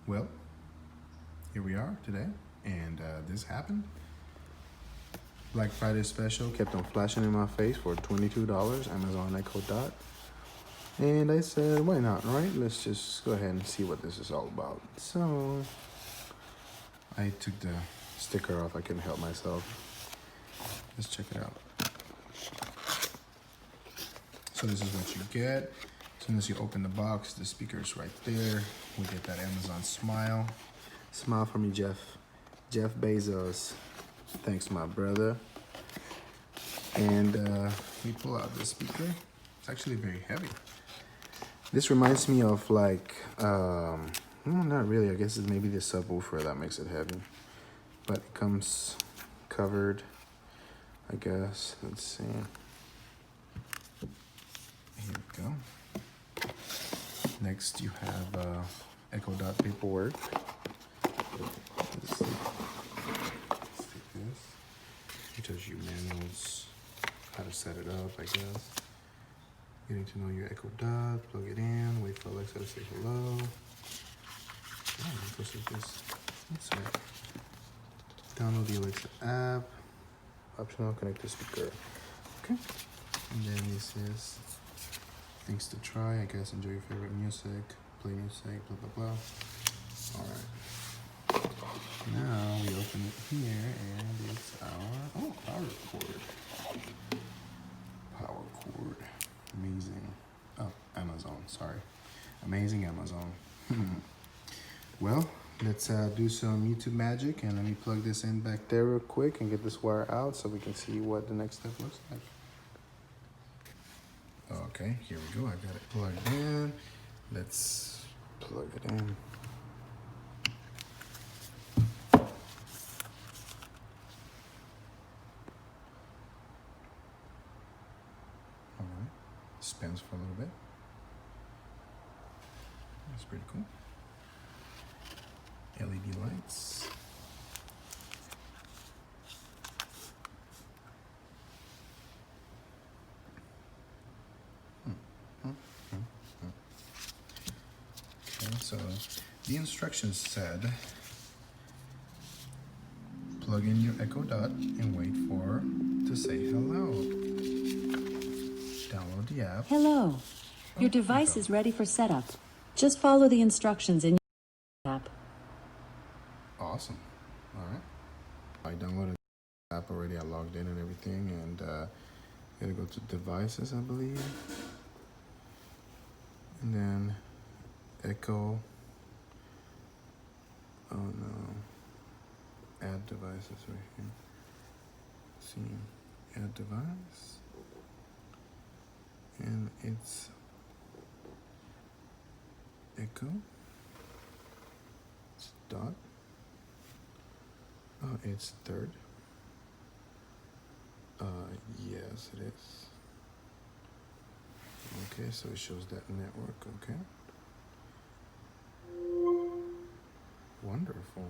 Well, here we are today, and this happened. Black Friday special kept on flashing in my face for $22, Amazon Echo Dot. And I said, why not, right? Let's just go ahead and see what this is all about. So I took the sticker off. I couldn't help myself. Let's check it out. So this is what you get. As soon as you open the box, the speaker's right there. We get that Amazon smile. Smile for me, Jeff. Jeff Bezos. Thanks, my brother. And we pull out the speaker. It's actually very heavy. This reminds me of like, no, not really. I guess it's maybe the subwoofer that makes it heavy. But it comes covered, I guess. Let's see. Here we go. Next, you have Echo Dot paperwork. Let's see. Let's take this. It tells you manuals, how to set it up, I guess. Getting to know your Echo Dot, plug it in, wait for Alexa to say hello. Oh, this is this. Let's see. Download the Alexa app. Optional, connect the speaker. Okay. And then this is things to try, I guess. Enjoy your favorite music, play music, blah, blah, blah. All right. Now we open it here, and it's our, power cord. Power cord. Amazing. Oh, Amazon, sorry. Amazing Amazon. Well, let's do some YouTube magic, and let me plug this in back there real quick and get this wire out so we can see what the next step looks like. Okay, here we go. I got it plugged in. Let's plug it in. All right, spins for a little bit. That's pretty cool. LED lights. Okay, so the instructions said plug in your Echo Dot and wait for to say hello. Download the app. Hello. Your device is ready for setup. Just follow the instructions in your app. Awesome. All right. I downloaded the app already. I logged in and everything, and gotta go to devices, I believe, and then Echo. Oh no. Add devices right here. See, add device, and it's Echo. It's Dot. Oh, it's third. Yes, it is. Okay, so it shows that network. Okay. Wonderful.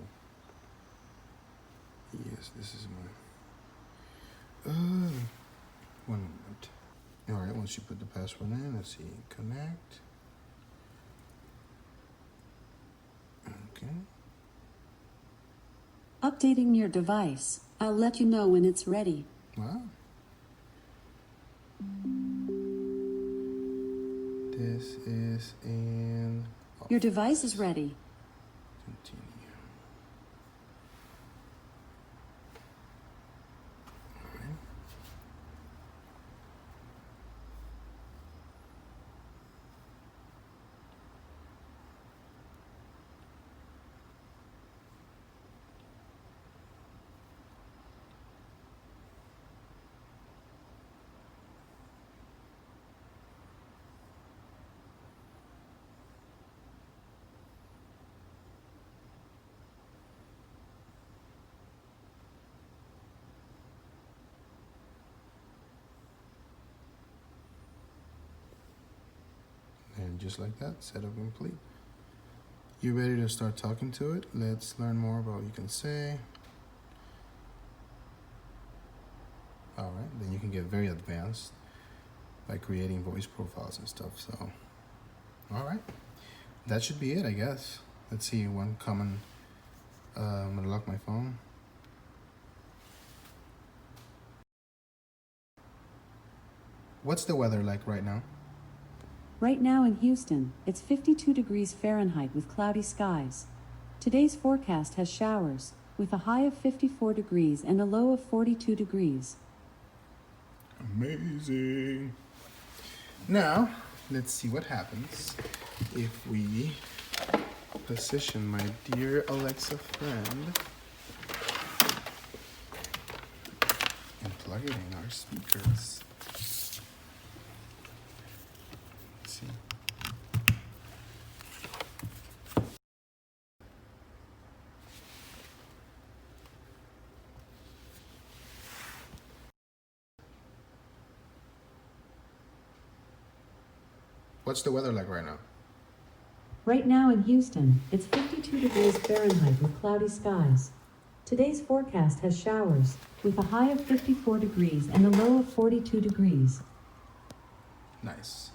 Yes, this is my. 1 moment. All right, once you put the password in, let's see. Connect. Okay. Updating your device. I'll let you know when it's ready. Wow. This is in. Your device is ready. Continue. All right. And just like that, setup complete. You ready to start talking to it? Let's learn more about what you can say. All right, then you can get very advanced by creating voice profiles and stuff. So, all right, that should be it, I guess. Let's see, one common. I'm gonna lock my phone. What's the weather like right now? Right now in Houston, it's 52 degrees Fahrenheit with cloudy skies. Today's forecast has showers, with a high of 54 degrees and a low of 42 degrees. Amazing. Now, let's see what happens if we position my dear Alexa friend and plug it in our speakers. Let's see. What's the weather like right now? Right now in Houston, it's 52 degrees Fahrenheit with cloudy skies. Today's forecast has showers, with a high of 54 degrees and a low of 42 degrees. Nice.